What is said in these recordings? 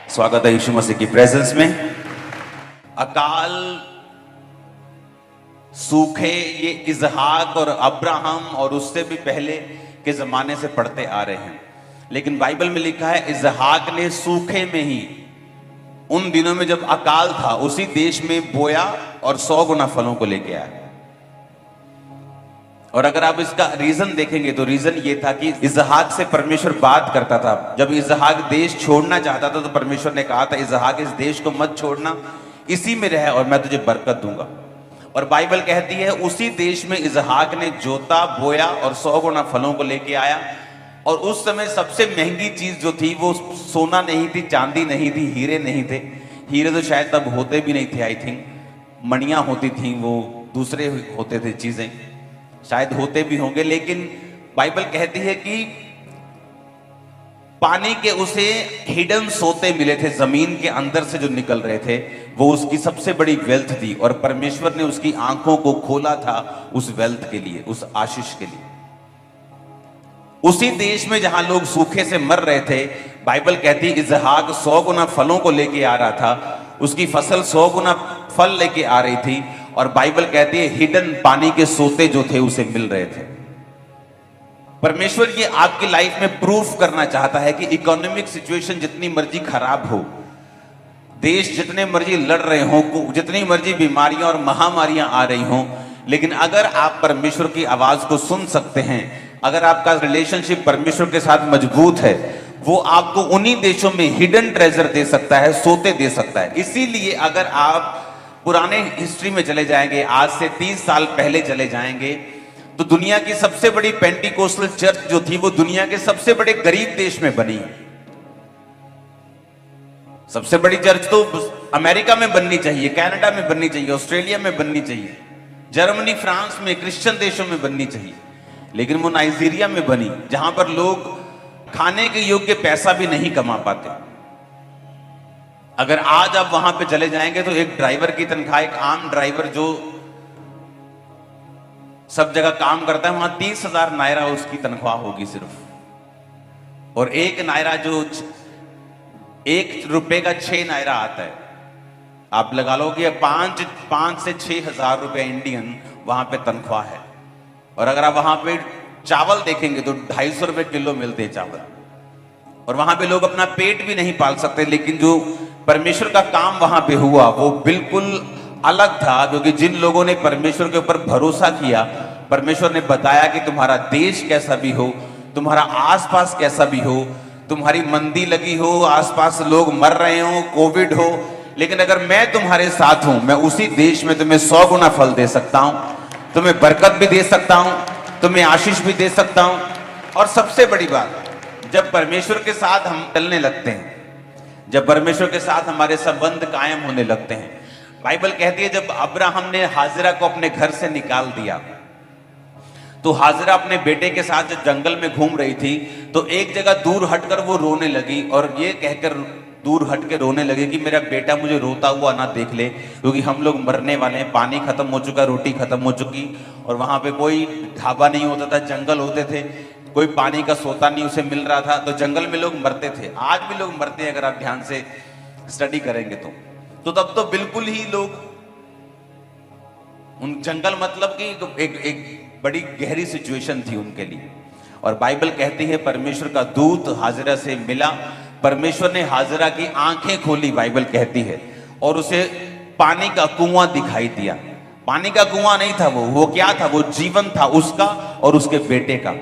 स्वागत है यीशु मसीह की प्रेजेंस में। अकाल, सूखे, ये इसहाक और अब्राहम और उससे भी पहले के जमाने से पढ़ते आ रहे हैं। लेकिन बाइबल में लिखा है इसहाक ने सूखे में ही, उन दिनों में जब अकाल था, उसी देश में बोया और 100 गुना फलों को लेके आया। और अगर आप इसका रीजन देखेंगे तो रीजन ये था कि इसहाक से परमेश्वर बात करता था। जब इसहाक देश छोड़ना चाहता था तो परमेश्वर ने कहा था इसहाक इस देश को मत छोड़ना, इसी में रह और मैं तुझे बरकत दूंगा। और बाइबल कहती है उसी देश में इसहाक ने जोता, बोया और 100 गुना फलों को लेके आया। और उस समय सबसे महंगी चीज जो थी वो सोना नहीं थी, चांदी नहीं थी, हीरे नहीं थे। हीरे तो शायद तब होते भी नहीं थे, आई थिंक मणियां होती थी, वो दूसरे होते थे चीजें, शायद होते भी होंगे। लेकिन बाइबल कहती है कि पानी के उसे हिडन सोते मिले थे, जमीन के अंदर से जो निकल रहे थे, वो उसकी सबसे बड़ी वेल्थ थी। और परमेश्वर ने उसकी आंखों को खोला था उस वेल्थ के लिए, उस आशीष के लिए। उसी देश में जहां लोग सूखे से मर रहे थे, बाइबल कहती है इसहाक 100 गुना फलों को लेके आ रहा था, उसकी फसल 100 गुना फल लेके आ रही थी। और बाइबल कहती है हिडन पानी के सोते जो थे उसे मिल रहे थे। परमेश्वर ये आपकी लाइफ में प्रूफ करना चाहता है कि इकोनॉमिक सिचुएशन जितनी मर्जी खराब हो, देश जितने मर्जी लड़ रहे हो, जितनी मर्जी बीमारियां और महामारियां आ रही हो, लेकिन अगर आप परमेश्वर की आवाज को सुन सकते हैं, अगर आपका रिलेशनशिप परमेश्वर के साथ मजबूत है, वो आपको उन्हीं देशों में हिडन ट्रेजर दे सकता है, सोते दे सकता है। इसीलिए अगर आप पुराने हिस्ट्री में चले जाएंगे, आज से 30 साल पहले चले जाएंगे, तो दुनिया की सबसे बड़ी पेंटिकोस्टल चर्च जो थी वो दुनिया के सबसे बड़े गरीब देश में बनी। सबसे बड़ी चर्च तो अमेरिका में बननी चाहिए, कनाडा में बननी चाहिए, ऑस्ट्रेलिया में बननी चाहिए, जर्मनी, फ्रांस में, क्रिश्चियन देशों में बननी चाहिए। लेकिन वो नाइजीरिया में बनी, जहां पर लोग खाने के योग्य पैसा भी नहीं कमा पाते। अगर आज आप वहां पे चले जाएंगे तो एक ड्राइवर की तनख्वाह, एक आम ड्राइवर जो सब जगह काम करता है, वहां 30,000 नायरा उसकी तनख्वाह होगी सिर्फ। और एक नायरा जो 1 रुपए का 6 नायरा आता है, आप लगा लो कि 5 से 6,000 रुपए इंडियन वहां पे तनख्वाह है। और अगर आप वहां पे चावल देखेंगे तो 250 रुपए किलो मिलते हैं चावल। और वहां पे लोग अपना पेट भी नहीं पाल सकते। लेकिन जो परमेश्वर का काम वहां पे हुआ वो बिल्कुल अलग था, क्योंकि जिन लोगों ने परमेश्वर के ऊपर भरोसा किया, परमेश्वर ने बताया कि तुम्हारा देश कैसा भी हो, तुम्हारा आसपास कैसा भी हो, तुम्हारी मंदी लगी हो, आसपास लोग मर रहे हो, कोविड हो, लेकिन अगर मैं तुम्हारे साथ हूं, मैं उसी देश में तुम्हें 100 गुना फल दे सकता हूं, तुम्हें बरकत भी दे सकता हूं, तुम्हें आशीष भी दे सकता हूं। और सबसे बड़ी बात, जब परमेश्वर के साथ हम चलने लगते हैं, जब परमेश्वर के साथ हमारे संबंध कायम होने लगते हैं, बाइबल कहती है जब अब्राहम ने हाजिरा को अपने घर से निकाल दिया, तो हाजिरा अपने बेटे के साथ जब जंगल में घूम रही थी, तो एक जगह दूर हटकर वो रोने लगी और ये कहकर दूर हट के रोने लगे कि मेरा बेटा मुझे रोता हुआ ना देख ले, क्योंकि हम लोग मरने वाले हैं, पानी खत्म हो चुका, रोटी खत्म हो चुकी, और वहां पे कोई ढाबा नहीं होता था, जंगल होते थे, कोई पानी का सोता नहीं उसे मिल रहा था, तो जंगल में लोग मरते थे। आज भी लोग मरते हैं, अगर आप ध्यान से स्टडी करेंगे तो तब तो बिल्कुल ही लोग उन जंगल, मतलब कि एक बड़ी गहरी सिचुएशन थी उनके लिए। और बाइबल कहती है परमेश्वर का दूत हाजिरा से मिला, परमेश्वर ने हाजिरा की आंखें खोली, बाइबल कहती है, और उसे पानी का कुआं दिखाई दिया। पानी का कुआं नहीं था वो क्या था? वो जीवन था उसका और उसके बेटे का।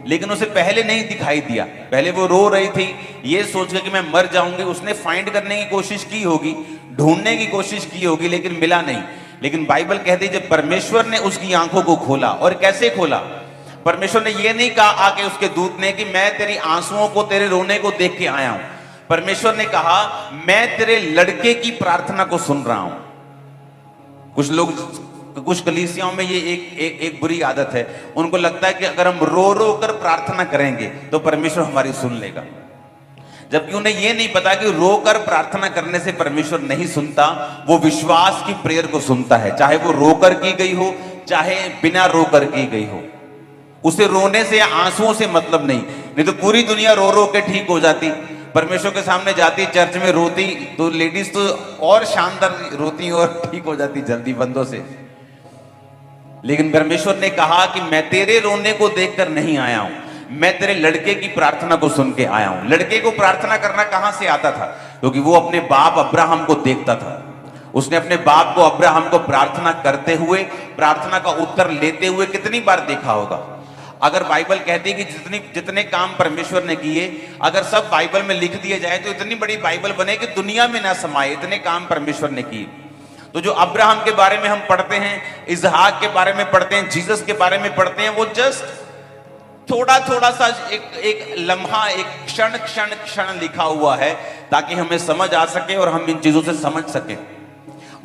लेकिन उसे पहले नहीं दिखाई दिया, पहले वो रो रही थी ये सोच के कि मैं मर जाऊंगी। उसने फाइंड करने की कोशिश की होगी, ढूंढने की कोशिश की होगी, लेकिन मिला नहीं। लेकिन बाइबल कहती है जब परमेश्वर ने उसकी आंखों को खोला, और कैसे खोला? परमेश्वर ने ये नहीं कहा आके उसके दूत ने कि मैं तेरी आंसुओं को, तेरे रोने को देख के आया हूं। परमेश्वर ने कहा मैं तेरे लड़के की प्रार्थना को सुन रहा हूं। कुछ लोग, कुछ कलीसियाओं में ये एक बुरी आदत है, उनको लगता है कि अगर हम रो रो कर प्रार्थना करेंगे तो परमेश्वर हमारी सुन लेगा, जबकि उन्हें ये नहीं पता कि रोकर प्रार्थना करने से परमेश्वर नहीं सुनता, वो विश्वास की प्रेयर को सुनता है, चाहे वो रोकर की गई हो, चाहे बिना रोकर की गई हो। उसे रोने से या आंसुओं से मतलब नहीं तो पूरी दुनिया रो रो के ठीक हो जाती, परमेश्वर के सामने जाती चर्च में रोती, तो लेडीज तो और शानदार रोती और ठीक हो जाती जल्दी बंदों से। लेकिन परमेश्वर ने कहा कि मैं तेरे रोने को देखकर नहीं आया हूं, मैं तेरे लड़के की प्रार्थना को सुन के आया हूं। लड़के को प्रार्थना करना कहां से आता था? क्योंकि वो अपने बाप अब्राहम को देखता था। उसने अपने बाप को, अब्राहम को प्रार्थना करते हुए, प्रार्थना का उत्तर लेते हुए कितनी बार देखा होगा। अगर बाइबल कहती है कि जितने काम परमेश्वर ने किए, अगर सब बाइबल में लिख दिए जाए तो इतनी बड़ी बाइबल बने कि दुनिया में ना समाये, इतने काम परमेश्वर ने किए। तो जो अब्राहम के बारे में हम पढ़ते हैं, इसहाक के बारे में पढ़ते हैं, जीसस के बारे में पढ़ते हैं, वो जस्ट थोड़ा सा एक लम्हा, एक क्षण लिखा हुआ है ताकि हमें समझ आ सके और हम इन चीजों से समझ सके।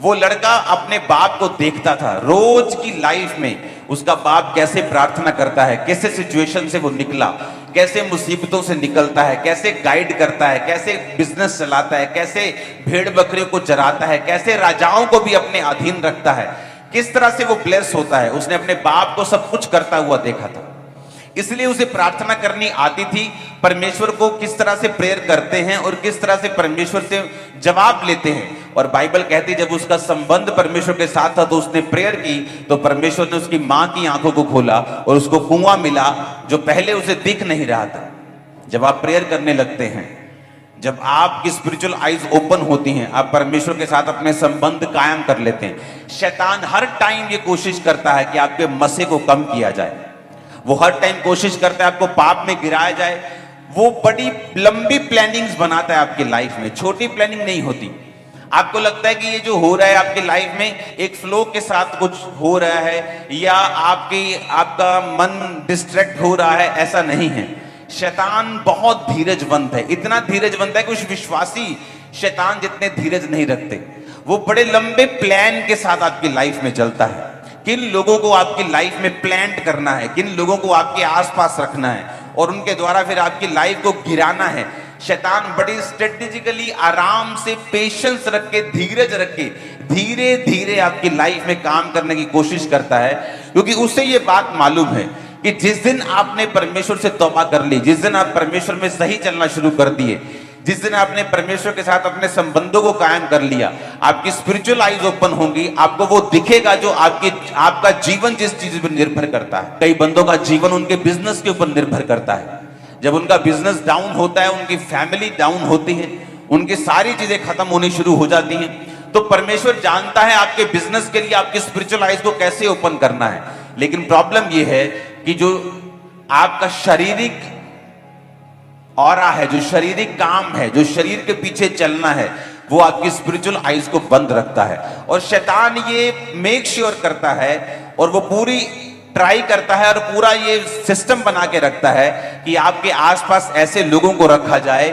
वो लड़का अपने बाप को देखता था, रोज की लाइफ में उसका बाप कैसे प्रार्थना करता है, कैसे सिचुएशन से वो निकला, कैसे मुसीबतों से निकलता है, कैसे गाइड करता है, कैसे बिजनेस चलाता है, कैसे भेड़ बकरियों को चराता है, कैसे राजाओं को भी अपने अधीन रखता है, किस तरह से वो ब्लेस होता है। उसने अपने बाप को सब कुछ करता हुआ देखा था, इसलिए उसे प्रार्थना करनी आती थी। परमेश्वर को किस तरह से प्रेयर करते हैं और किस तरह से परमेश्वर से जवाब लेते हैं। और बाइबल कहती है जब उसका संबंध परमेश्वर के साथ था तो उसने प्रेयर की, तो परमेश्वर ने उसकी मां की आंखों को खोला और उसको कुआं मिला जो पहले उसे दिख नहीं रहा था। जब आप प्रेयर करने लगते हैं, जब आपकी स्पिरिचुअल आईज ओपन होती हैं, आप परमेश्वर के साथ अपने संबंध कायम कर लेते हैं। शैतान हर टाइम ये कोशिश करता है कि आपके मसे को कम किया जाए। वो हर टाइम कोशिश करता है आपको पाप में गिराया जाए। वो बड़ी लंबी प्लानिंग्स बनाता है आपकी लाइफ में, छोटी प्लानिंग नहीं होती। आपको लगता है कि ये जो हो रहा है आपकी लाइफ में एक फ्लो के साथ कुछ हो रहा है, या आपका मन डिस्ट्रैक्ट हो रहा है, ऐसा नहीं है। शैतान बहुत धीरजवंत है, इतना धीरजवंत है कि कुछ विश्वासी शैतान जितने धीरज नहीं रखते। वो बड़े लंबे प्लान के साथ आपकी लाइफ में चलता है। किन लोगों को आपकी लाइफ में प्लांट करना है, किन लोगों को आपके आसपास रखना है और उनके द्वारा फिर आपकी लाइफ को गिराना है। शैतान बड़ी स्ट्रेटेजिकली, आराम से, पेशेंस रख के, धीरज रख के, धीरे धीरे आपकी लाइफ में काम करने की कोशिश करता है, क्योंकि उसे ये बात मालूम है कि जिस दिन आपने परमेश्वर से तौबा कर ली, जिस दिन आप परमेश्वर में सही चलना शुरू कर दिए, जिस दिन आपने परमेश्वर के साथ अपने संबंधों को कायम कर लिया, आपकी स्पिरिचुअल आईज ओपन होंगी, आपको वो दिखेगा जो आपका जीवन जिस चीज पर निर्भर करता है। कई बंदों का जीवन उनके बिजनेस के ऊपर निर्भर करता है। जब उनका बिजनेस डाउन होता है, उनकी फैमिली डाउन होती है, उनकी सारी चीजें खत्म होनी शुरू हो जाती हैं, तो परमेश्वर जानता है आपके बिजनेस के लिए आपकी स्पिरिचुअल आईज को कैसे ओपन करना है। लेकिन प्रॉब्लम यह है कि जो आपका शारीरिक ऑरा है, जो शारीरिक काम है, जो शरीर के पीछे चलना है, वो आपकी स्पिरिचुअल आईज को बंद रखता है। और शैतान ये मेक श्योर करता है और वो पूरी ट्राई करता है और पूरा ये सिस्टम बना के रखता है कि आपके आसपास ऐसे लोगों को रखा जाए,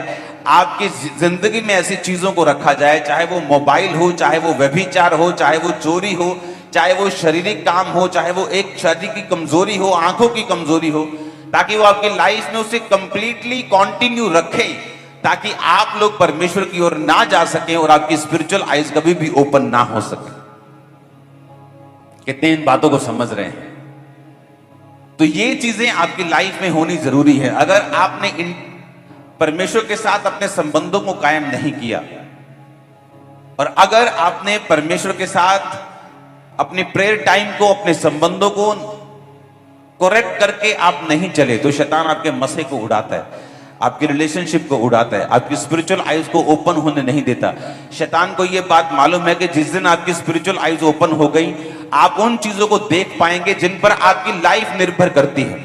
आपकी जिंदगी में ऐसी चीजों को रखा जाए, चाहे वो मोबाइल हो, चाहे वो व्यभिचार हो, चाहे वो चोरी हो, चाहे वो शारीरिक काम हो, चाहे वो एक शरीर की कमजोरी हो, आंखों की कमजोरी हो, ताकि वो आपकी लाइफ में उसे कंप्लीटली कंटिन्यू रखे, ताकि आप लोग परमेश्वर की ओर ना जा सकें और आपकी स्पिरिचुअल आईज कभी भी ओपन ना हो सके। कितने इन बातों को समझ रहे हैं? तो ये चीजें आपकी लाइफ में होनी जरूरी है। अगर आपने इन परमेश्वर के साथ अपने संबंधों को कायम नहीं किया और अगर आपने परमेश्वर के साथ अपने प्रेयर टाइम को, अपने संबंधों को करेक्ट करके आप नहीं चले, तो शैतान आपके मसे को उड़ाता है, आपकी रिलेशनशिप को उड़ाता है, आपकी स्पिरिचुअल आईज को ओपन होने नहीं देता। शैतान को यह बात मालूम है कि जिस दिन आपकी स्पिरिचुअल आईज ओपन हो गई, आप उन चीजों को देख पाएंगे जिन पर आपकी लाइफ निर्भर करती है।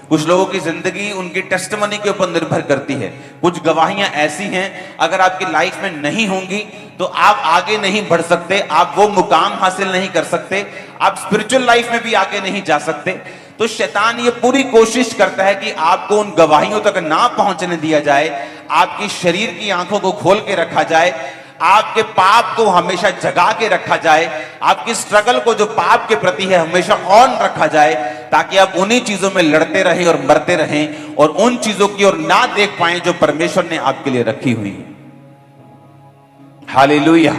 कुछ लोगों की जिंदगी उनकी टेस्टिमनी के ऊपर निर्भर करती है। कुछ गवाहियां ऐसी हैं, अगर आपकी लाइफ में नहीं होंगी तो आप आगे नहीं बढ़ सकते, आप वो मुकाम हासिल नहीं कर सकते, आप स्पिरिचुअल लाइफ में भी आगे नहीं जा सकते। तो शैतान ये पूरी कोशिश करता है कि आपको उन गवाहियों तक ना पहुंचने दिया जाए, आपकी शरीर की आंखों को खोल के रखा जाए, आपके पाप को हमेशा जगा के रखा जाए, आपकी स्ट्रगल को जो पाप के प्रति है हमेशा ऑन रखा जाए, ताकि आप उन्हीं चीजों में लड़ते रहें और मरते रहें और उन चीजों की ओर ना देख पाएं जो परमेश्वर ने आपके लिए रखी हुई है। हालेलुया।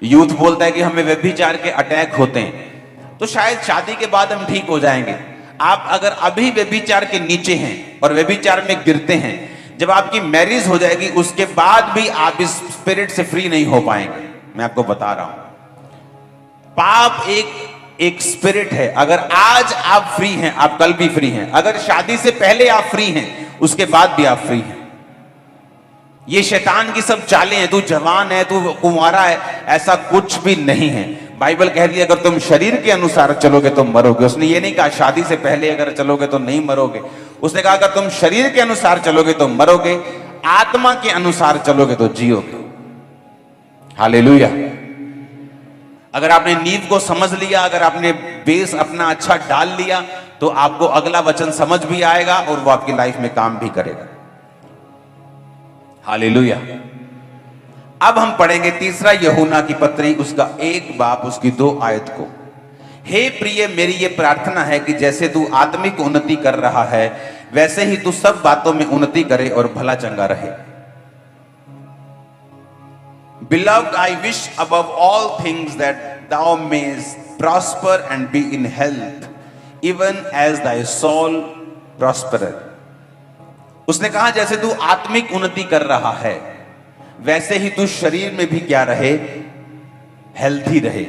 यूथ बोलता है कि हमें व्यभिचार के अटैक होते हैं, तो शायद शादी के बाद हम ठीक हो जाएंगे। आप अगर अभी व्यभिचार के नीचे हैं और व्यभिचार में गिरते हैं, जब आपकी मैरिज हो जाएगी उसके बाद भी आप इस स्पिरिट से फ्री नहीं हो पाएंगे। मैं आपको बता रहा हूं, पाप एक स्पिरिट है। अगर आज आप फ्री हैं, आप कल भी फ्री हैं। अगर शादी से पहले आप फ्री हैं, उसके बाद भी आप फ्री हैं। ये शैतान की सब चालें हैं। तू जवान है, तू कुंवारा है, ऐसा कुछ भी नहीं है। बाइबल कहती है अगर तुम शरीर के अनुसार चलोगे तो मरोगे। उसने ये नहीं कहा शादी से पहले अगर चलोगे तो नहीं मरोगे। उसने कहा अगर तुम शरीर के अनुसार चलोगे तो मरोगे, आत्मा के अनुसार चलोगे तो जियोगे। हालेलुया। अगर आपने नींव को समझ लिया, अगर आपने बेस अपना अच्छा डाल लिया, तो आपको अगला वचन समझ भी आएगा और वो आपकी लाइफ में काम भी करेगा। हालेलुया। अब हम पढ़ेंगे तीसरा यूहन्ना की पत्री, उसका 1 बाब उसकी 2 आयत को। हे प्रिय, मेरी ये प्रार्थना है कि जैसे तू आत्मिक उन्नति कर रहा है, वैसे ही तू सब बातों में उन्नति करे और भला चंगा रहे। Beloved, I wish above all things that thou mayest prosper and be in health, even as thy soul prospereth. उसने कहा जैसे तू आत्मिक उन्नति कर रहा है, वैसे ही तू शरीर में भी क्या रहे, हेल्थी रहे।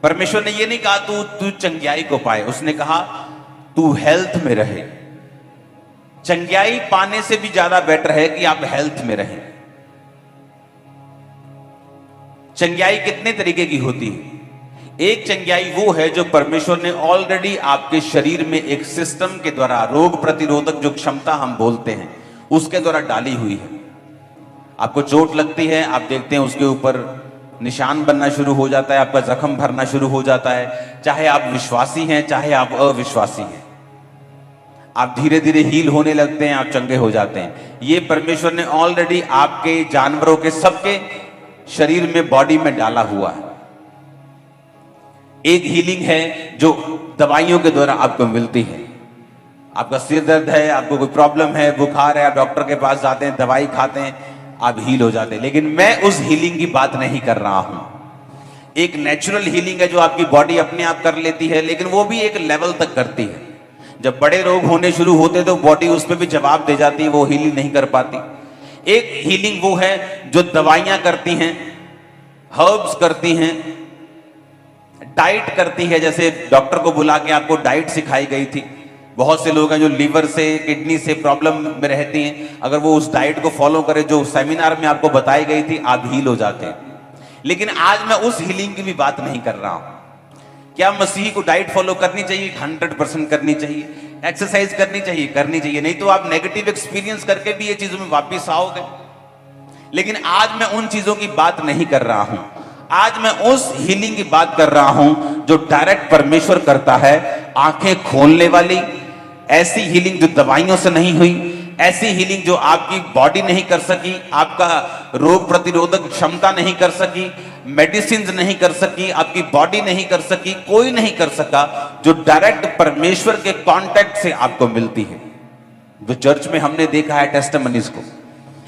परमेश्वर ने ये नहीं कहा तू चंगियाई को पाए, उसने कहा तू हेल्थ में रहे। चंगियाई पाने से भी ज्यादा बेटर है कि आप हेल्थ में रहें। चंगियाई कितने तरीके की होती है? एक चंगियाई वो है जो परमेश्वर ने ऑलरेडी आपके शरीर में एक सिस्टम के द्वारा, रोग प्रतिरोधक जो क्षमता हम बोलते हैं, उसके द्वारा डाली हुई है। आपको चोट लगती है, आप देखते हैं उसके ऊपर निशान बनना शुरू हो जाता है, आपका जख्म भरना शुरू हो जाता है। चाहे आप विश्वासी हैं, चाहे आप अविश्वासी हैं, आप धीरे धीरे हील होने लगते हैं, आप चंगे हो जाते हैं। ये परमेश्वर ने ऑलरेडी आपके, जानवरों के, सबके शरीर में, बॉडी में डाला हुआ है। एक हीलिंग है जो दवाइयों के द्वारा आपको मिलती है। आपका सिर दर्द है, आपको कोई प्रॉब्लम है, बुखार है, आप डॉक्टर के पास जाते हैं, दवाई खाते हैं, आप हील हो जाते हैं। लेकिन मैं उस हीलिंग की बात नहीं कर रहा हूं। एक नेचुरल हीलिंग है जो आपकी बॉडी अपने आप कर लेती है, लेकिन वो भी एक लेवल तक करती है। जब बड़े रोग होने शुरू होते तो बॉडी उस पर भी जवाब दे जाती है, वो हीलिंग नहीं कर पाती। एक हीलिंग वो है जो दवाइयां करती हैं, हर्ब्स करती हैं, डाइट करती है। जैसे डॉक्टर को बुला के आपको डाइट सिखाई गई थी। बहुत से लोग हैं जो लीवर से, किडनी से प्रॉब्लम में रहती हैं, अगर वो उस डाइट को फॉलो करें जो सेमिनार में आपको बताई गई थी, आप हील हो जाते हैं। लेकिन आज मैं उस हीलिंग की भी बात नहीं कर रहा हूं। क्या मसीही को डाइट फॉलो करनी चाहिए? 100% करनी चाहिए। एक्सरसाइज करनी चाहिए, करनी चाहिए, नहीं तो आप नेगेटिव एक्सपीरियंस करके भी ये चीजों में वापिस आओगे। लेकिन आज मैं उन चीजों की बात नहीं कर रहा हूं। आज मैं उस हीलिंग की बात कर रहा हूं जो डायरेक्ट परमेश्वर करता है, आंखें खोलने वाली। ऐसी हीलिंग जो दवाइयों से नहीं हुई, ऐसी हीलिंग जो आपकी बॉडी नहीं कर सकी, आपका रोग प्रतिरोधक क्षमता नहीं कर सकी, मेडिसिन नहीं कर सकी, आपकी बॉडी नहीं कर सकी, कोई नहीं कर सका, जो डायरेक्ट परमेश्वर के कांटेक्ट से आपको मिलती है। जो चर्च में हमने देखा है टेस्टिमनीज को,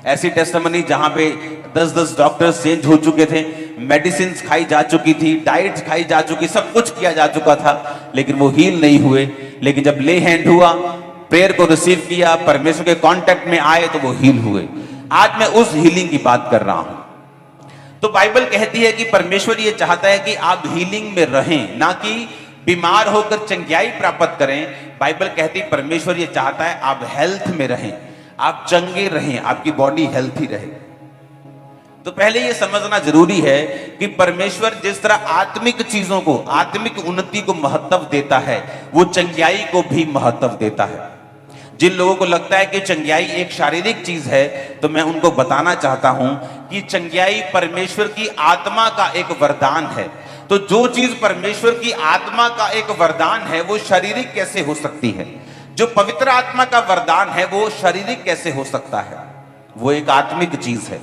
ऐसी टेस्टिमनी जहां पे 10-10 डॉक्टर्स चेंज हो चुके थे, मेडिसिन खाई जा चुकी थी, डाइट खाई जा चुकी, सब कुछ किया जा चुका था, लेकिन वो हील नहीं हुए। लेकिन जब ले हैंड हुआ, प्रेयर को रिसीव किया, परमेश्वर के कांटेक्ट में आए, तो वो हील हुए। आज मैं उस हीलिंग की बात कर रहा हूं। तो बाइबल कहती है कि परमेश्वर ये चाहता है कि आप हीलिंग में रहें, ना कि बीमार होकर चंगियाई प्राप्त करें। बाइबल कहती है परमेश्वर ये चाहता है आप हेल्थ में रहें, आप चंगे रहें, आपकी बॉडी हेल्थी रहे। तो पहले ये समझना जरूरी है कि परमेश्वर जिस तरह आत्मिक चीजों को, आत्मिक उन्नति को महत्व देता है, वो चंगियाई को भी महत्व देता है। जिन लोगों को लगता है कि चंगियाई एक शारीरिक चीज है, तो मैं उनको बताना चाहता हूं कि चंगियाई परमेश्वर की आत्मा का एक वरदान है। तो जो चीज परमेश्वर की आत्मा का एक वरदान है, वो शारीरिक कैसे हो सकती है? जो पवित्र आत्मा का वरदान है, वो शारीरिक कैसे हो सकता है? वो एक आत्मिक चीज है।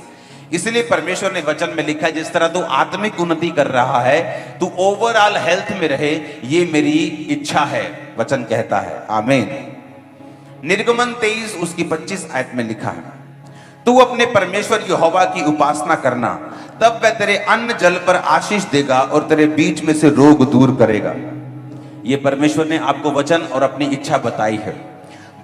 इसलिए परमेश्वर ने वचन में लिखा है, जिस तरह तू आत्मिक उन्नति कर रहा है, तू ओवरऑल हेल्थ में रहे, ये मेरी इच्छा है, वचन कहता है। आमीन। निर्गमन 23 उसकी 25 आयत में लिखा है, तू अपने परमेश्वर यहोवा की उपासना करना, तब वह तेरे अन्न जल पर आशीष देगा और तेरे बीच में से रोग दूर करेगा। ये परमेश्वर ने आपको वचन और अपनी इच्छा बताई है।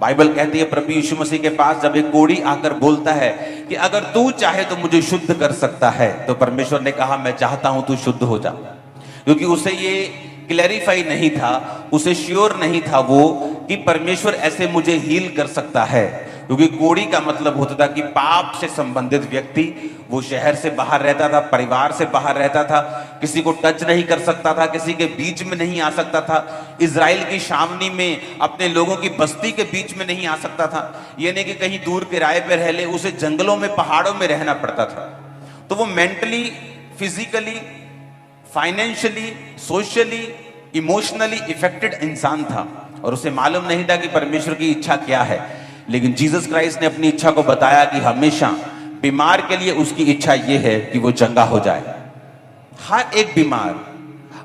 बाइबल कहती है प्रभु यीशु मसीह के पास जब एक कोढ़ी आकर बोलता है कि अगर तू चाहे तो मुझे शुद्ध कर सकता है, तो परमेश्वर ने कहा मैं चाहता हूं तू शुद्ध हो जा। क्योंकि उसे ये क्लैरिफाई नहीं था, उसे श्योर नहीं था वो कि परमेश्वर ऐसे मुझे हील कर सकता है। क्योंकि कोढ़ी का मतलब होता था कि पाप से संबंधित व्यक्ति, वो शहर से बाहर रहता था, परिवार से बाहर रहता था, किसी को टच नहीं कर सकता था, किसी के बीच में नहीं आ सकता था, इजराइल की छावनी में अपने लोगों की बस्ती के बीच में नहीं आ सकता था, ये नहीं कि कहीं दूर किराए पे रह ले, उसे जंगलों में पहाड़ों में रहना पड़ता था। तो वो mentally, physically, financially, socially, emotionally affected इंसान था और उसे मालूम नहीं था कि परमेश्वर की इच्छा क्या है। लेकिन जीसस क्राइस्ट ने अपनी इच्छा को बताया कि हमेशा बीमार के लिए उसकी इच्छा यह है कि वो चंगा हो जाए। हर एक बीमार,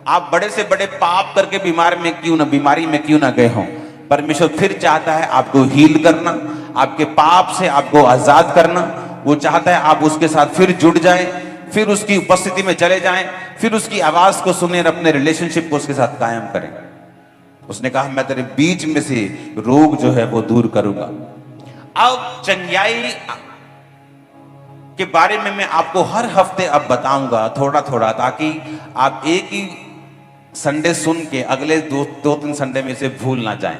आप बड़े से बड़े पाप करके बीमारी में क्यों ना गए हों, परमेश्वर फिर चाहता है आपको हील करना, आपके पाप से आपको आजाद करना। वो चाहता है आप उसके साथ फिर जुड़ जाएं, फिर उसकी उपस्थिति में चले जाएं, फिर उसकी आवाज को सुने और अपने रिलेशनशिप को उसके साथ कायम करें। उसने कहा मैं तेरे बीच में से रोग जो है वो दूर करूंगा। अब चंगाई के बारे में मैं आपको हर हफ्ते अब बताऊंगा थोड़ा थोड़ा, ताकि आप एक ही संडे सुन के अगले दो तीन संडे में से भूल ना जाएं।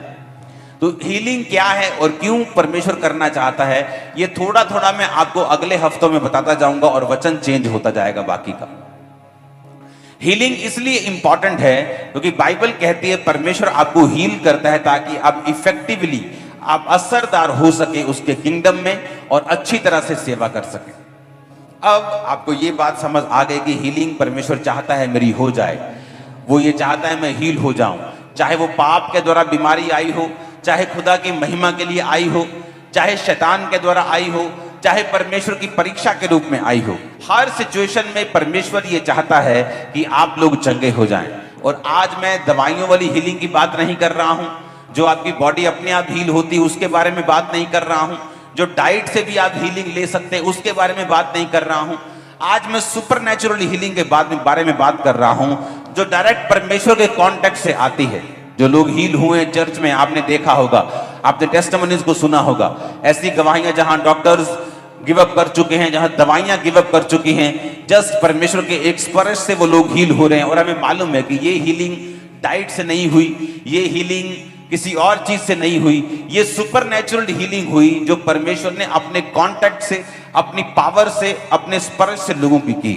तो हीलिंग क्या है और क्यों परमेश्वर करना चाहता है, ये थोड़ा थोड़ा मैं आपको अगले हफ्तों में बताता जाऊंगा और वचन चेंज होता जाएगा बाकी का। हीलिंग इसलिए इंपॉर्टेंट है क्योंकि बाइबल कहती है परमेश्वर आपको हील करता है ताकि आप इफेक्टिवली, आप असरदार हो सके उसके किंगडम में और अच्छी तरह से सेवा कर सके। अब आपको ये बात समझ आ गई कि हीलिंग परमेश्वर चाहता है मेरी हो जाए। वो ये चाहता है मैं हील हो जाऊं, चाहे वो पाप के द्वारा बीमारी आई हो, चाहे खुदा की महिमा के लिए आई हो, चाहे शैतान के द्वारा आई हो, चाहे परमेश्वर की परीक्षा के रूप में आई हो। हर सिचुएशन में परमेश्वर ये चाहता है कि आप लोग चंगे हो जाएं। और आज मैं दवाइयों वाली हीलिंग की बात नहीं कर रहा हूं, जो आपकी बॉडी अपने आप हील होती है उसके बारे में बात नहीं कर रहा हूं, जो डाइट से भी आप हीलिंग ले सकते हैं उसके बारे में बात नहीं कर रहा हूं। आज मैं सुपरनैचुरल हीलिंग के बारे में बात कर रहा हूं, जो डायरेक्ट परमेश्वर के कॉन्टेक्ट से आती है। जो लोग हील हुए चर्च में आपने देखा होगा, आपने टेस्टिमनीज को सुना होगा, ऐसी गवाहियां जहां डॉक्टर्स गिव अप कर चुके हैं, जहां दवाइयां गिव अप कर चुकी हैं, जस्ट परमेश्वर के एक स्पर्श से वो लोग हील हो रहे हैं। और हमें मालूम है कि ये हीलिंग डाइट से नहीं हुई, ये हीलिंग किसी और चीज से नहीं हुई, ये सुपरनैचुरल हीलिंग हुई जो परमेश्वर ने अपने कॉन्टैक्ट से, अपनी पावर से, अपने स्पर्श से लोगों की।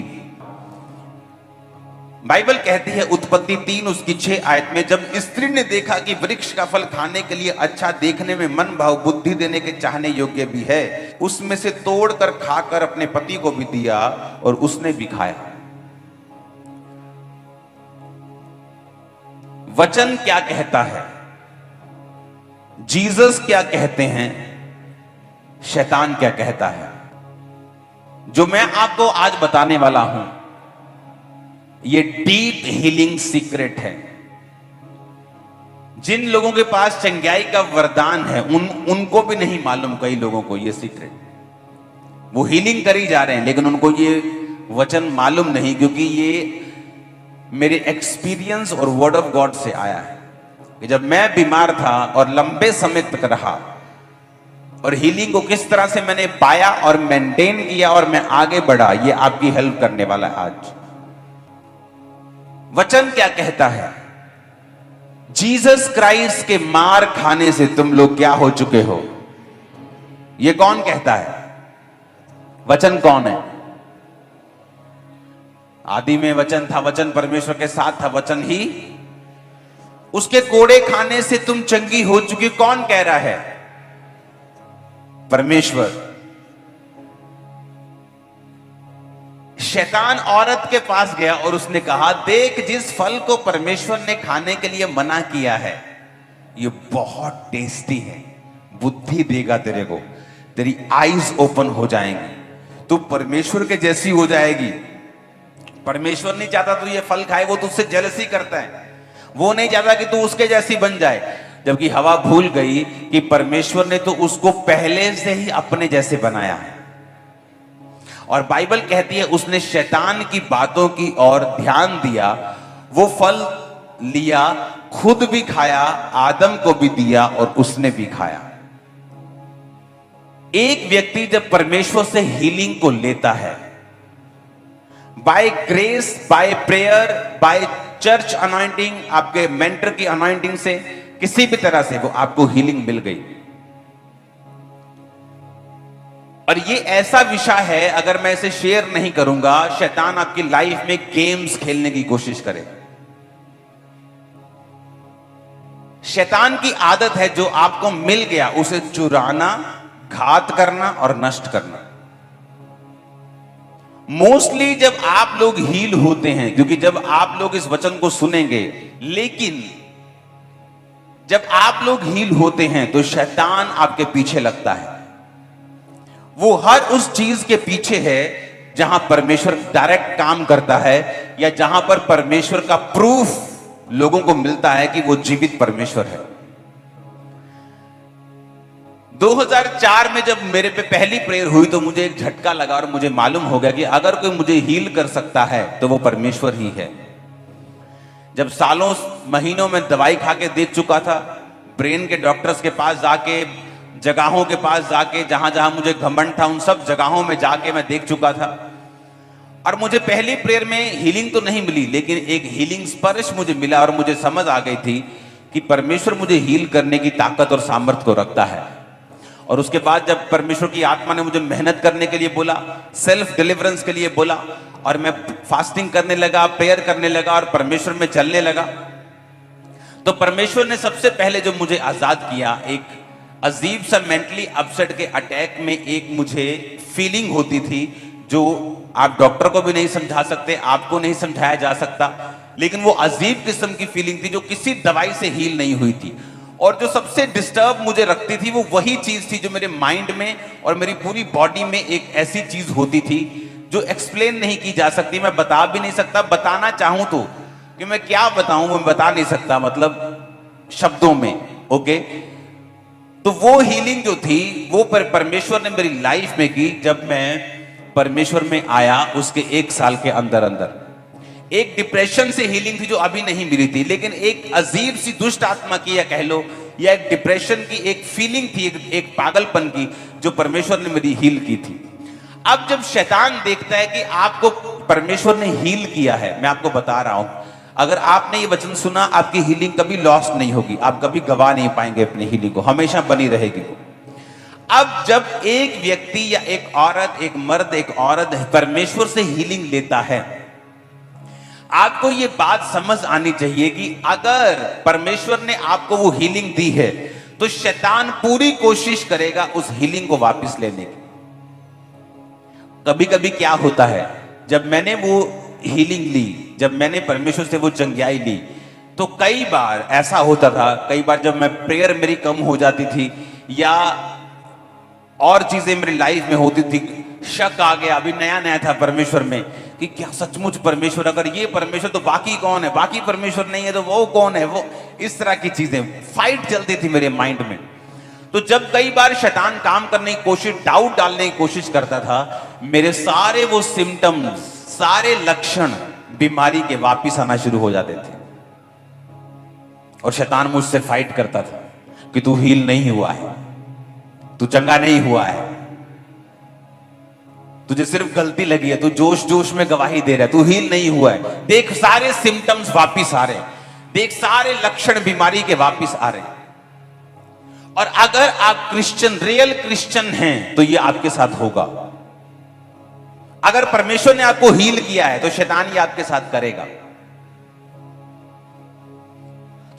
बाइबल कहती है उत्पत्ति 3 उसकी 6 आयत में, जब स्त्री ने देखा कि वृक्ष का फल खाने के लिए अच्छा, देखने में मन भाव, बुद्धि देने के चाहने योग्य भी है, उसमें से तोड़कर खाकर अपने पति को भी दिया और उसने भी खाया। वचन क्या कहता है, जीसस क्या कहते हैं, शैतान क्या कहता है, जो मैं आपको आज बताने वाला हूं, ये डीप हीलिंग सीक्रेट है। जिन लोगों के पास चंगाई का वरदान है उनको भी नहीं मालूम, कई लोगों को ये सीक्रेट, वो हीलिंग करी जा रहे हैं लेकिन उनको ये वचन मालूम नहीं, क्योंकि ये मेरे एक्सपीरियंस और वर्ड ऑफ गॉड से आया है कि जब मैं बीमार था और लंबे समय तक रहा और हीलिंग को किस तरह से मैंने पाया और मेंटेन किया और मैं आगे बढ़ा, ये आपकी हेल्प करने वाला है आज। वचन क्या कहता है, जीसस क्राइस्ट के मार खाने से तुम लोग क्या हो चुके हो, ये कौन कहता है, वचन कौन है? आदि में वचन था, वचन परमेश्वर के साथ था, वचन ही उसके कोड़े खाने से तुम चंगी हो चुकी। कौन कह रहा है? परमेश्वर। शैतान औरत के पास गया और उसने कहा, देख जिस फल को परमेश्वर ने खाने के लिए मना किया है ये बहुत टेस्टी है, बुद्धि देगा तेरे को, तेरी आईज ओपन हो जाएंगी, तू परमेश्वर के जैसी हो जाएगी। परमेश्वर नहीं चाहता तू ये फल खाए, वो तुझसे जेलसी करता है, वो नहीं चाहता कि तू उसके जैसी बन जाए। जबकि हवा भूल गई कि परमेश्वर ने तो उसको पहले से ही अपने जैसे बनाया है। और बाइबल कहती है उसने शैतान की बातों की ओर ध्यान दिया, वो फल लिया, खुद भी खाया, आदम को भी दिया और उसने भी खाया। एक व्यक्ति जब परमेश्वर से हीलिंग को लेता है, by grace, by prayer, by church anointing, आपके मेंटर की अनॉइंटिंग से, किसी भी तरह से वो आपको हीलिंग मिल गई। और ये ऐसा विषय है, अगर मैं इसे शेयर नहीं करूंगा, शैतान आपकी लाइफ में गेम्स खेलने की कोशिश करेगा। शैतान की आदत है जो आपको मिल गया उसे चुराना, घात करना और नष्ट करना। मोस्टली जब आप लोग हील होते हैं, क्योंकि जब आप लोग इस वचन को सुनेंगे, लेकिन जब आप लोग हील होते हैं तो शैतान आपके पीछे लगता है। वो हर उस चीज के पीछे है जहां परमेश्वर डायरेक्ट काम करता है, या जहां पर परमेश्वर का प्रूफ लोगों को मिलता है कि वो जीवित परमेश्वर है। 2004 में जब मेरे पे पहली प्रेयर हुई तो मुझे एक झटका लगा और मुझे मालूम हो गया कि अगर कोई मुझे हील कर सकता है तो वो परमेश्वर ही है। जब सालों महीनों में दवाई खा के देख चुका था, ब्रेन के डॉक्टर्स के पास जाके, जगहों के पास जाके, जहां जहां मुझे घमंड था उन सब जगहों में जाके मैं देख चुका था, और मुझे पहली प्रेयर में हीलिंग तो नहीं मिली, लेकिन एक हीलिंग स्पर्श मुझे मिला और मुझे समझ आ गई थी कि परमेश्वर मुझे हील करने की ताकत और सामर्थ्य को रखता है। और उसके बाद जब परमेश्वर की आत्मा ने मुझे मेहनत करने के लिए बोला, सेल्फ डिलीवरेंस के लिए बोला, और मैं फास्टिंग करने लगा, प्रेयर करने लगा और परमेश्वर में चलने लगा, तो परमेश्वर ने सबसे पहले जो मुझे आजाद किया, एक अजीब सा मेंटली अपसेट के अटैक में एक मुझे फीलिंग होती थी जो आप डॉक्टर को भी नहीं समझा सकते, आपको नहीं समझाया जा सकता, लेकिन वो अजीब किस्म की फीलिंग थी जो किसी दवाई से हील नहीं हुई थी। और जो सबसे डिस्टर्ब मुझे रखती थी वो वही चीज थी जो मेरे माइंड में और मेरी पूरी बॉडी में एक ऐसी चीज होती थी जो एक्सप्लेन नहीं की जा सकती, मैं बता भी नहीं सकता, बताना चाहूं तो कि मैं क्या बताऊं, मैं बता नहीं सकता, मतलब शब्दों में। ओके, तो वो हीलिंग जो थी वो परमेश्वर ने मेरी लाइफ में की। जब मैं परमेश्वर में आया उसके 1 साल के अंदर अंदर एक डिप्रेशन से हीलिंग थी जो अभी नहीं मिली थी, लेकिन एक अजीब सी दुष्ट आत्मा की, या कह लो, या एक डिप्रेशन की एक फीलिंग थी, एक पागलपन की, जो परमेश्वर ने मेरी हील की थी। अब जब शैतान देखता है कि आपको परमेश्वर ने हील किया है, मैं आपको बता रहा हूं, अगर आपने ये वचन सुना, आपकी हीलिंग कभी लॉस्ट नहीं होगी, आप कभी गवा नहीं पाएंगे अपनी हीलिंग को, हमेशा बनी रहेगी वो। अब जब एक व्यक्ति या एक औरत, एक मर्द, एक औरत परमेश्वर से हीलिंग लेता है, आपको ये बात समझ आनी चाहिए कि अगर परमेश्वर ने आपको वो हीलिंग दी है तो शैतान पूरी कोशिश करेगा उस हीलिंग को वापस लेने की। कभी कभी क्या होता है, जब मैंने वो हीलिंग ली, जब मैंने परमेश्वर से वो चंगियाई ली, तो कई बार ऐसा होता था, कई बार जब मैं प्रेयर मेरी कम हो जाती थी या और चीजें मेरी लाइफ में होती थी, शक आ गया, अभी नया नया था परमेश्वर में कि क्या सचमुच परमेश्वर, अगर ये परमेश्वर तो बाकी कौन है, बाकी परमेश्वर नहीं है तो वो कौन है, वो इस तरह की चीजें, फाइट चलती थी मेरे माइंड में। तो जब कई बार शैतान काम करने की कोशिश, डाउट डालने की कोशिश करता था, मेरे सारे वो सिम्टम्स, सारे लक्षण बीमारी के वापिस आना शुरू हो जाते थे, और शैतान मुझसे फाइट करता था कि तू हील नहीं हुआ है, तू चंगा नहीं हुआ है, तुझे सिर्फ गलती लगी है, तू जोश जोश में गवाही दे रहा है, तू हील नहीं हुआ है, देख सारे सिम्टम्स वापिस आ रहे हैं, देख सारे लक्षण बीमारी के वापिस आ रहे हैं। और अगर आप क्रिश्चियन, रियल क्रिश्चियन हैं, तो ये आपके साथ होगा। अगर परमेश्वर ने आपको हील किया है तो शैतान ये आपके साथ करेगा।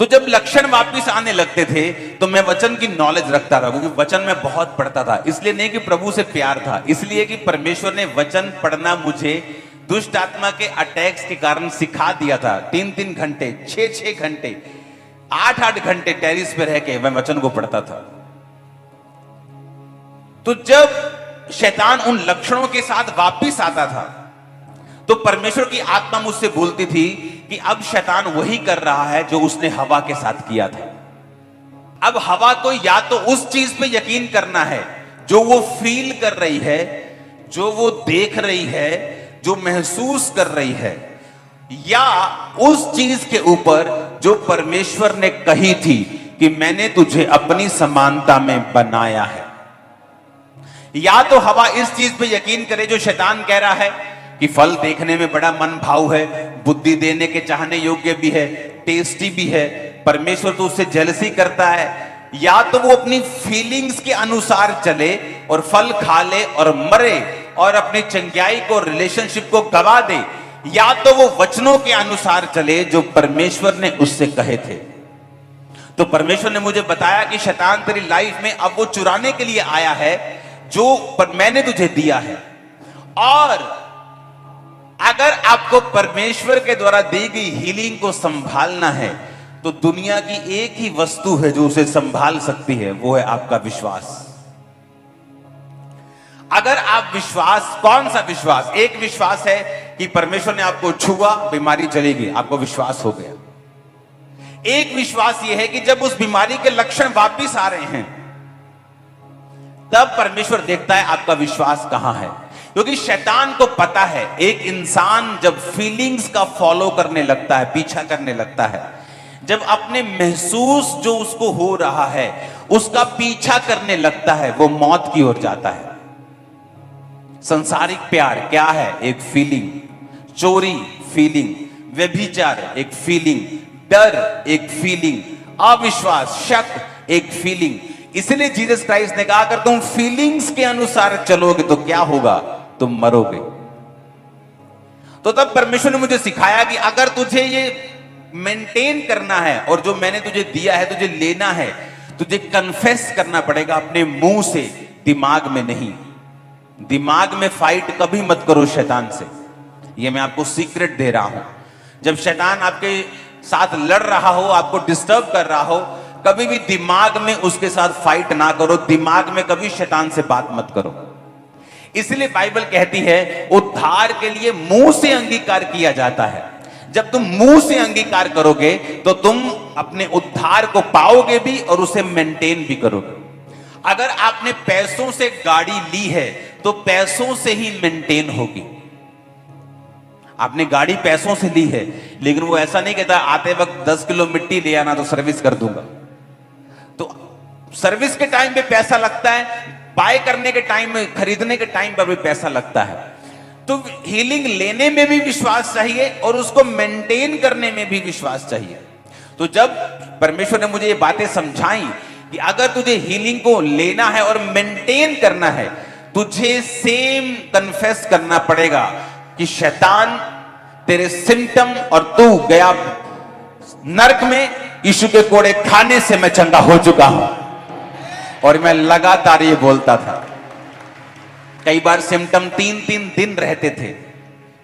तो जब लक्षण वापिस आने लगते थे तो मैं वचन की नॉलेज रखता था, क्योंकि वचन में बहुत पढ़ता था, इसलिए नहीं कि प्रभु से प्यार था, इसलिए कि परमेश्वर ने वचन पढ़ना मुझे दुष्ट आत्मा के अटैक्स के कारण सिखा दिया था। 3-3 घंटे, 6-6 घंटे, 8-8 घंटे टेरिस पे रह के मैं वचन को पढ़ता था। तो जब शैतान उन लक्षणों के साथ वापिस आता था तो परमेश्वर की आत्मा मुझसे बोलती थी कि अब शैतान वही कर रहा है जो उसने हवा के साथ किया था। अब हवा को या तो उस चीज पे यकीन करना है जो वो फील कर रही है, जो वो देख रही है, जो महसूस कर रही है, या उस चीज के ऊपर जो परमेश्वर ने कही थी कि मैंने तुझे अपनी समानता में बनाया है। या तो हवा इस चीज पे यकीन करे जो शैतान कह रहा है कि फल देखने में बड़ा मन भाव है, बुद्धि देने के चाहने योग्य भी है, टेस्टी भी है, परमेश्वर तो उससे जेलसी करता है। या तो वो अपनी फीलिंग्स के अनुसार चले और फल खा ले और मरे और अपनी चंगाई को, रिलेशनशिप को गवा दे, या तो वो वचनों के अनुसार चले जो परमेश्वर ने उससे कहे थे। तो परमेश्वर ने मुझे बताया कि शैतान तेरी लाइफ में अब वो चुराने के लिए आया है जो मैंने तुझे दिया है। और अगर आपको परमेश्वर के द्वारा दी गई हीलिंग को संभालना है तो दुनिया की एक ही वस्तु है जो उसे संभाल सकती है, वो है आपका विश्वास। अगर आप विश्वास, कौन सा विश्वास? एक विश्वास है कि परमेश्वर ने आपको छुआ, बीमारी चली गई, आपको विश्वास हो गया। एक विश्वास यह है कि जब उस बीमारी के लक्षण वापिस आ रहे हैं तब परमेश्वर देखता है आपका विश्वास कहां है। क्योंकि शैतान को पता है एक इंसान जब फीलिंग्स का फॉलो करने लगता है, पीछा करने लगता है, जब अपने महसूस जो उसको हो रहा है उसका पीछा करने लगता है, वो मौत की ओर जाता है। संसारिक प्यार क्या है? एक फीलिंग। चोरी फीलिंग, व्यभिचार एक फीलिंग, डर एक फीलिंग, अविश्वास, शक एक फीलिंग। इसलिए जीसस क्राइस्ट ने कहा अगर तुम फीलिंग्स के अनुसार चलोगे तो क्या होगा? तुम मरोगे। तो तब परमेश्वर ने मुझे सिखाया कि अगर तुझे ये मेंटेन करना है और जो मैंने तुझे दिया है तुझे लेना है, तुझे कन्फेस करना पड़ेगा अपने मुंह से, दिमाग में नहीं। दिमाग में फाइट कभी मत करो शैतान से, ये मैं आपको सीक्रेट दे रहा हूं। जब शैतान आपके साथ लड़ रहा हो, आपको डिस्टर्ब कर रहा हो, कभी भी दिमाग में उसके साथ फाइट ना करो, दिमाग में कभी शैतान से बात मत करो। इसलिए बाइबल कहती है उद्धार के लिए मुंह से अंगीकार किया जाता है। जब तुम मुंह से अंगीकार करोगे तो तुम अपने उद्धार को पाओगे भी और उसे मेंटेन भी करोगे। अगर आपने पैसों से गाड़ी ली है तो पैसों से ही मेंटेन होगी। आपने गाड़ी पैसों से ली है, लेकिन वो ऐसा नहीं कहता आते वक्त 10 किलो मिट्टी ले आना तो सर्विस कर दूंगा। तो सर्विस के टाइम पे पैसा लगता है, बाय करने के टाइम में, खरीदने के टाइम पर भी पैसा लगता है। तो हीलिंग लेने में भी विश्वास चाहिए और उसको मेंटेन करने में भी विश्वास चाहिए। तो जब परमेश्वर ने मुझे ये बातें समझाई कि अगर तुझे हीलिंग को लेना है और मेंटेन करना है, तुझे सेम कन्फेस करना पड़ेगा कि शैतान तेरे सिम्टम और तू गया नरक में, यीशु के कोड़े खाने से मैं चंगा हो चुका हूं। और मैं लगातार ये बोलता था। कई बार सिम्टम 3-3 दिन रहते थे।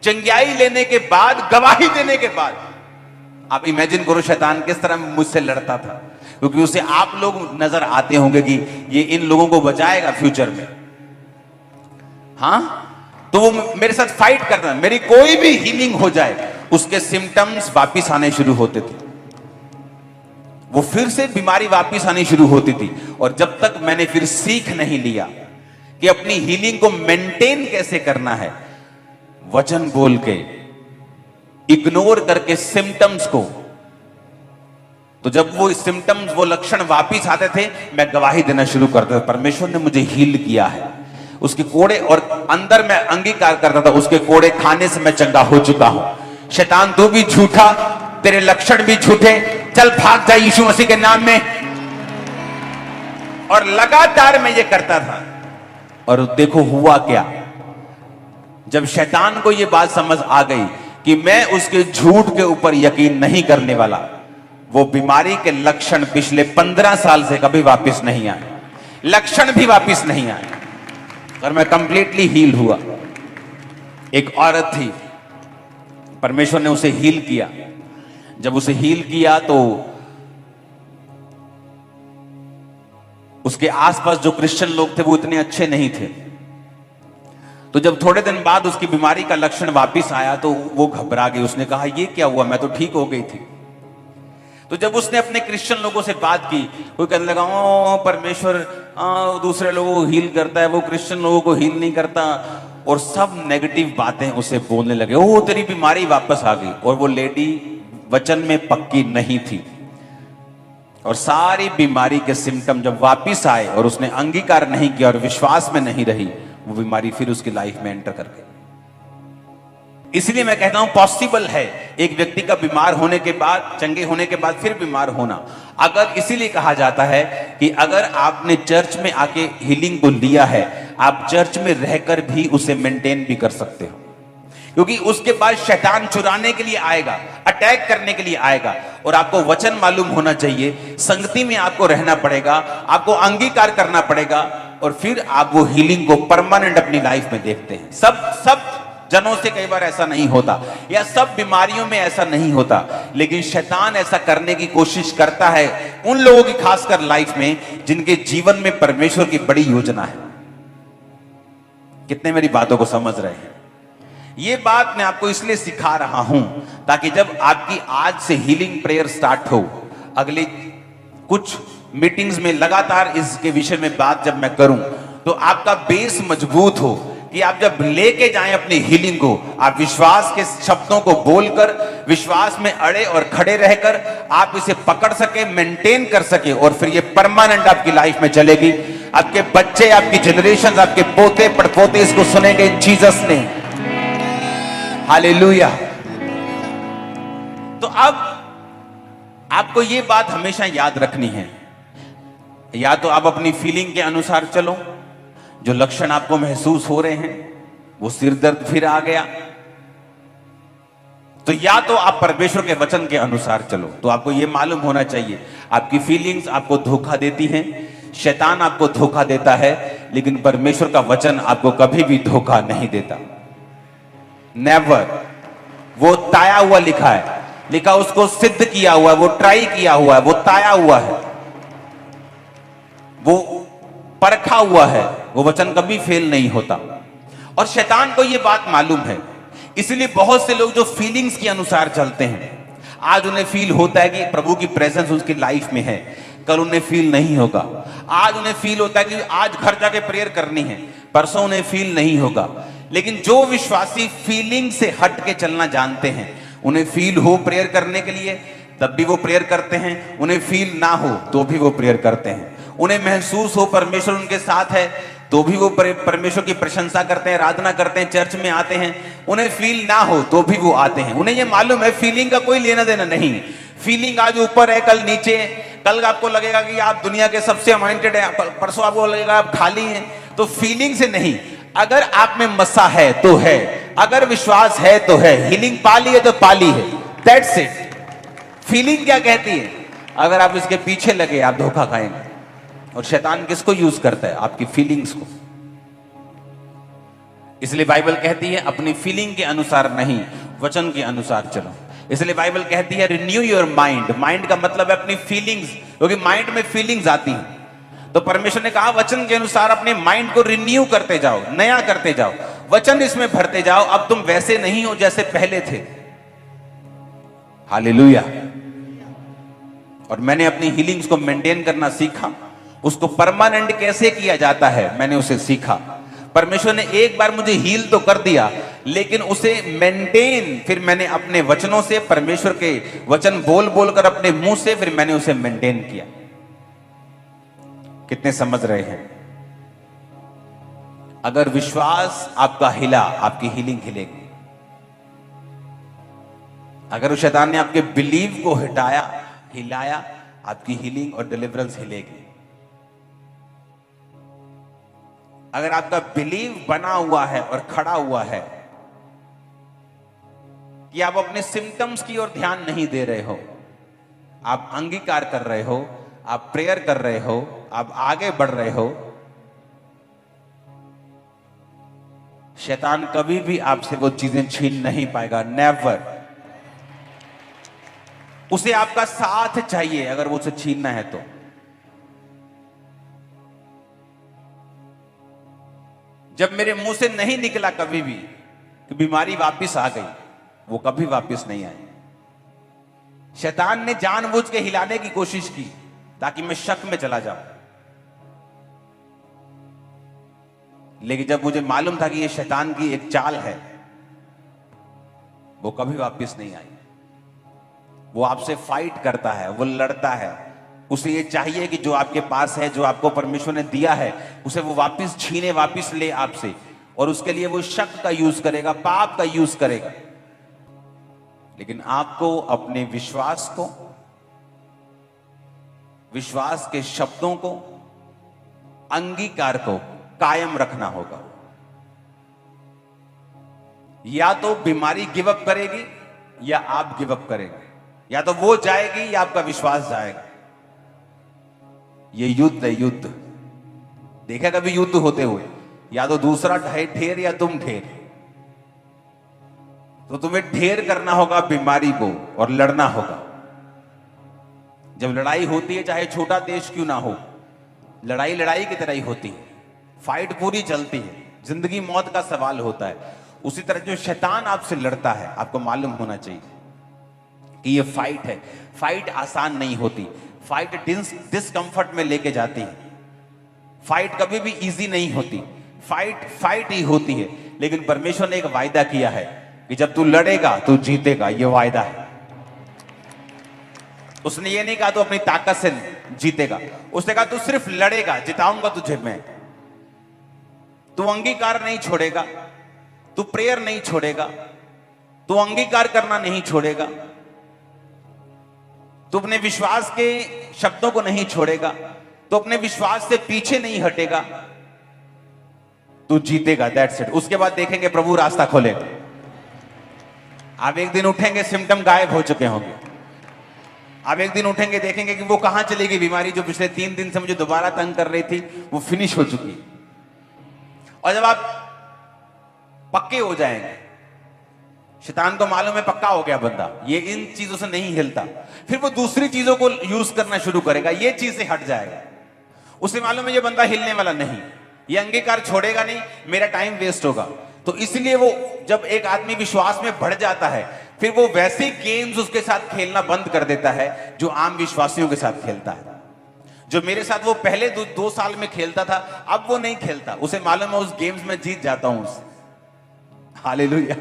चंगाई लेने के बाद, गवाही देने के बाद, आप इमेजिन करो शैतान किस तरह मुझसे लड़ता था, क्योंकि उसे आप लोग नजर आते होंगे कि ये इन लोगों को बचाएगा फ्यूचर में। हां, तो वो मेरे साथ फाइट करता, मेरी कोई भी हीलिंग हो जाए उसके सिम्टम्स वापिस आने शुरू होते थे, वो फिर से बीमारी वापिस आनी शुरू होती थी। और जब तक मैंने फिर सीख नहीं लिया कि अपनी हीलिंग को मेंटेन कैसे करना है, वचन बोल के, इग्नोर करके सिम्टम्स को, तो जब वो सिम्टम्स, वो लक्षण वापिस आते थे, मैं गवाही देना शुरू करता था परमेश्वर ने मुझे हील किया है। उसके कोड़े, और अंदर मैं अंगीकार करता था उसके कोड़े खाने से मैं चंगा हो चुका हूं। शैतान तू भी झूठा, तेरे लक्षण भी झूठे, चल भाग जा यीशु मसीह के नाम में। और लगातार मैं ये करता था। और देखो हुआ क्या, जब शैतान को ये बात समझ आ गई कि मैं उसके झूठ के ऊपर यकीन नहीं करने वाला, वो बीमारी के लक्षण पिछले 15 साल से कभी वापस नहीं आए, लक्षण भी वापस नहीं आए, और मैं कंप्लीटली हील हुआ। एक औरत थी, परमेश्वर ने उसे हील किया। जब उसे हील किया तो उसके आसपास जो क्रिश्चियन लोग थे वो इतने अच्छे नहीं थे। तो जब थोड़े दिन बाद उसकी बीमारी का लक्षण वापस आया तो वो घबरा गई। उसने कहा ये क्या हुआ, मैं तो ठीक हो गई थी। तो जब उसने अपने क्रिश्चियन लोगों से बात की, वो कहने लगा ओ परमेश्वर दूसरे लोगों को हील करता है, वो क्रिश्चियन लोगों को हील नहीं करता, और सब नेगेटिव बातें उसे बोलने लगे। ओ तेरी बीमारी वापस आ गई। और वो लेडी वचन में पक्की नहीं थी। और सारी बीमारी के सिम्टम जब वापिस आए और उसने अंगीकार नहीं किया और विश्वास में नहीं रही, वो बीमारी फिर उसकी लाइफ में एंटर कर गई। इसलिए मैं कहता हूं पॉसिबल है एक व्यक्ति का बीमार होने के बाद, चंगे होने के बाद फिर बीमार होना। अगर इसीलिए कहा जाता है कि अगर आपने चर्च में आके हीलिंग को लिया है, आप चर्च में रहकर भी उसे मेंटेन भी कर सकते हो, क्योंकि उसके बाद शैतान चुराने के लिए आएगा, अटैक करने के लिए आएगा। और आपको वचन मालूम होना चाहिए, संगति में आपको रहना पड़ेगा, आपको अंगीकार करना पड़ेगा, और फिर आप वो हीलिंग को परमानेंट अपनी लाइफ में देखते हैं। सब जनों से कई बार ऐसा नहीं होता, या सब बीमारियों में ऐसा नहीं होता, लेकिन शैतान ऐसा करने की कोशिश करता है उन लोगों की, खासकर लाइफ में जिनके जीवन में परमेश्वर की बड़ी योजना है। कितने मेरी बातों को समझ रहे हैं? ये बात मैं आपको इसलिए सिखा रहा हूं ताकि जब आपकी आज से हीलिंग प्रेयर स्टार्ट हो, अगली कुछ मीटिंग्स में लगातार इसके विषय में बात जब मैं करूं, तो आपका बेस मजबूत हो कि आप जब लेके जाएं अपनी हीलिंग को, आप विश्वास के शब्दों को बोलकर, विश्वास में अड़े और खड़े रहकर आप इसे पकड़ सके, मेंटेन कर सके, और फिर ये परमानेंट आपकी लाइफ में चलेगी। आपके बच्चे, आपकी जनरेशन, आपके पोते पड़पोते इसको सुनेंगे इन जीसस ने। हालेलुया। तो अब आपको ये बात हमेशा याद रखनी है, या तो आप अपनी फीलिंग के अनुसार चलो, जो लक्षण आपको महसूस हो रहे हैं, वो सिर दर्द फिर आ गया, तो या तो आप परमेश्वर के वचन के अनुसार चलो। तो आपको यह मालूम होना चाहिए, आपकी फीलिंग्स आपको धोखा देती हैं, शैतान आपको धोखा देता है, लेकिन परमेश्वर का वचन आपको कभी भी धोखा नहीं देता। नेवर। वो ताया हुआ लिखा है, लिखा उसको सिद्ध किया हुआ है, वो ट्राई किया हुआ है, वो ताया हुआ है, वो परखा हुआ है, वो वचन कभी फेल नहीं होता। और शैतान को यह बात मालूम है, इसलिए बहुत से लोग जो फीलिंग्स के अनुसार चलते हैं, आज उन्हें फील होता है कि प्रभु की प्रेजेंस उसकी लाइफ में है, कल उन्हें फील नहीं होगा। आज उन्हें फील होता है कि आज घर जाके प्रेयर करनी है, परसों उन्हें फील नहीं होगा। लेकिन जो विश्वासी फीलिंग से हट के चलना जानते हैं, उन्हें फील हो प्रेयर करने के लिए तब भी वो प्रेयर करते हैं, उन्हें फील ना हो तो भी वो प्रेयर करते हैं, उन्हें महसूस हो परमेश्वर उनके साथ है तो भी वो परमेश्वर की प्रशंसा करते हैं, आराधना करते हैं, चर्च में आते हैं, उन्हें फील ना हो तो भी वो आते हैं। उन्हें ये मालूम है फीलिंग का कोई लेना देना नहीं। फीलिंग आज ऊपर है, कल नीचे, कल आपको लगेगा कि आप दुनिया के सबसे अनॉइंटेड है, परसों आपको लगेगा आप खाली हैं। तो फीलिंग से नहीं, अगर आप में मसा है तो है, अगर विश्वास है तो है, हीलिंग पा ली है तो पा ली है, दैट्स इट। फीलिंग क्या कहती है? अगर आप इसके पीछे लगे आप धोखा खाएंगे। और शैतान किसको यूज करता है? आपकी फीलिंग्स को। इसलिए बाइबल कहती है अपनी फीलिंग के अनुसार नहीं, वचन के अनुसार चलो। इसलिए बाइबल कहती है रिन्यू योर माइंड। माइंड का मतलब है अपनी फीलिंग्स, क्योंकि माइंड में फीलिंग्स आती हैं। तो परमेश्वर ने कहा वचन के अनुसार अपने माइंड को रिन्यू करते जाओ, नया करते जाओ, वचन इसमें भरते जाओ। अब तुम वैसे नहीं हो जैसे पहले थे। हालेलुया। और मैंने अपनी हीलिंग्स को मेंटेन करना सीखा। उसको परमानेंट कैसे किया जाता है मैंने उसे सीखा। परमेश्वर ने एक बार मुझे हील तो कर दिया, लेकिन उसे मेंटेन फिर मैंने अपने वचनों से, परमेश्वर के वचन बोल बोलकर अपने मुंह से फिर मैंने उसे मेंटेन किया। कितने समझ रहे हैं? अगर विश्वास आपका हिला, आपकी हीलिंग हिलेगी। अगर उस शैतान ने आपके बिलीव को हटाया, हिलाया, आपकी हीलिंग और डिलीवरेंस हिलेगी। अगर आपका बिलीव बना हुआ है और खड़ा हुआ है कि आप अपने सिम्टम्स की ओर ध्यान नहीं दे रहे हो, आप अंगीकार कर रहे हो, आप प्रेयर कर रहे हो, आप आगे बढ़ रहे हो, शैतान कभी भी आपसे वो चीजें छीन नहीं पाएगा। नेवर। उसे आपका साथ चाहिए अगर वो उसे छीनना है तो। जब मेरे मुंह से नहीं निकला कभी भी कि बीमारी वापस आ गई, वो कभी वापस नहीं आई। शैतान ने जानबूझ के हिलाने की कोशिश की ताकि मैं शक में चला जाऊं, लेकिन जब मुझे मालूम था कि ये शैतान की एक चाल है, वो कभी वापस नहीं आई। वो आपसे फाइट करता है, वो लड़ता है, उसे ये चाहिए कि जो आपके पास है, जो आपको परमेश्वर ने दिया है, उसे वो वापस छीने, वापस ले आपसे। और उसके लिए वो शक का यूज करेगा, पाप का यूज करेगा। लेकिन आपको अपने विश्वास को, विश्वास के शब्दों को, अंगीकार को कायम रखना होगा। या तो बीमारी गिव अप करेगी या आप गिव अप करेंगे, या तो वो जाएगी या आपका विश्वास जाएगा। ये युद्ध है, युद्ध। देखा कभी युद्ध होते हुए? या तो दूसरा ढेर या तुम ढेर। तो तुम्हें ढेर करना होगा बीमारी को और लड़ना होगा। जब लड़ाई होती है, चाहे छोटा देश क्यों ना हो, लड़ाई लड़ाई की तरह ही होती है, फाइट पूरी चलती है, जिंदगी मौत का सवाल होता है। उसी तरह जो शैतान आपसे लड़ता है, आपको मालूम होना चाहिए कि ये फाइट है। फाइट आसान नहीं होती, फाइट डिस्कंफर्ट में लेके जाती है। फाइट कभी भी इजी नहीं होती, फाइट ही होती है। लेकिन परमेश्वर ने एक वायदा किया है कि जब तू लड़ेगा तू जीतेगा, ये वायदा है। उसने ये नहीं कहा तू अपनी ताकत से जीतेगा, उसने कहा तू सिर्फ लड़ेगा, जिताऊंगा तुझे मैं। तू अंगीकार नहीं छोड़ेगा, तू प्रेयर नहीं छोड़ेगा, तू अंगीकार करना नहीं छोड़ेगा, तू अपने विश्वास के शब्दों को नहीं छोड़ेगा, तू अपने विश्वास से पीछे नहीं हटेगा, तू जीतेगा। That's it. उसके बाद देखेंगे प्रभु रास्ता खोलेगा। आप एक दिन उठेंगे, सिम्टम गायब हो चुके होंगे। आप एक दिन उठेंगे, देखेंगे कि वो कहां चली गई बीमारी जो पिछले 3 दिन से मुझे दोबारा तंग कर रही थी, वो फिनिश हो चुकी। और जब आप पक्के हो जाएंगे, शैतान को मालूम है पक्का हो गया बंदा, ये इन चीजों से नहीं हिलता, फिर वो दूसरी चीजों को यूज करना शुरू करेगा, ये चीज से हट जाएगा। उसे मालूम है ये बंदा हिलने वाला नहीं, ये अंगीकार छोड़ेगा नहीं, मेरा टाइम वेस्ट होगा। तो इसलिए वो जब एक आदमी विश्वास में बढ़ जाता है, फिर वो वैसे गेम्स उसके साथ खेलना बंद कर देता है जो आम विश्वासियों के साथ खेलता है। जो मेरे साथ वो पहले 2 साल में खेलता था, अब वो नहीं खेलता। उसे मालूम है उस गेम्स में जीत जाता हूं उससे। हालेलुया।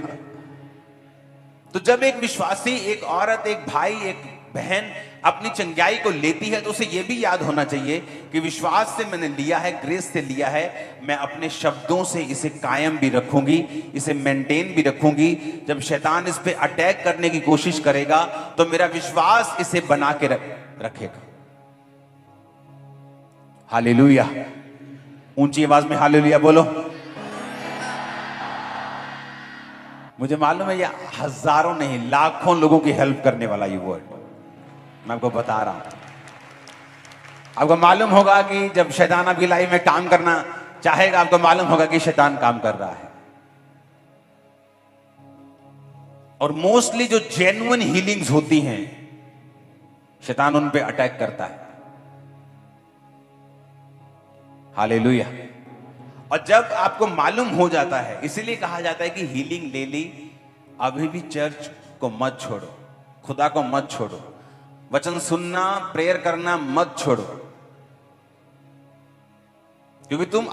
तो जब एक विश्वासी, एक औरत, एक भाई, एक बहन अपनी चंगाई को लेती है, तो उसे यह भी याद होना चाहिए कि विश्वास से मैंने लिया है, ग्रेस से लिया है, मैं अपने शब्दों से इसे कायम भी रखूंगी, इसे मेंटेन भी रखूंगी। जब शैतान इस पे अटैक करने की कोशिश करेगा तो मेरा विश्वास इसे बना के रखेगा। हालेलुया। ऊंची आवाज में हालेलुया बोलो। मुझे मालूम है ये हजारों नहीं, लाखों लोगों की हेल्प करने वाला ये वर्ड मैं आपको बता रहा हूं। आपको मालूम होगा कि जब शैतान आपकी लाइफ में काम करना चाहेगा, आपको मालूम होगा कि शैतान काम कर रहा है। और मोस्टली जो जेन्युइन हीलिंग्स होती हैं, शैतान उन पे अटैक करता है। हालेलुया। और जब आपको मालूम हो जाता है, इसीलिए कहा जाता है कि हीलिंग ले ली, अभी भी चर्च को मत छोड़ो, खुदा को मत छोड़ो, वचन सुनना, प्रेयर करना मत छोड़ो, क्योंकि तुम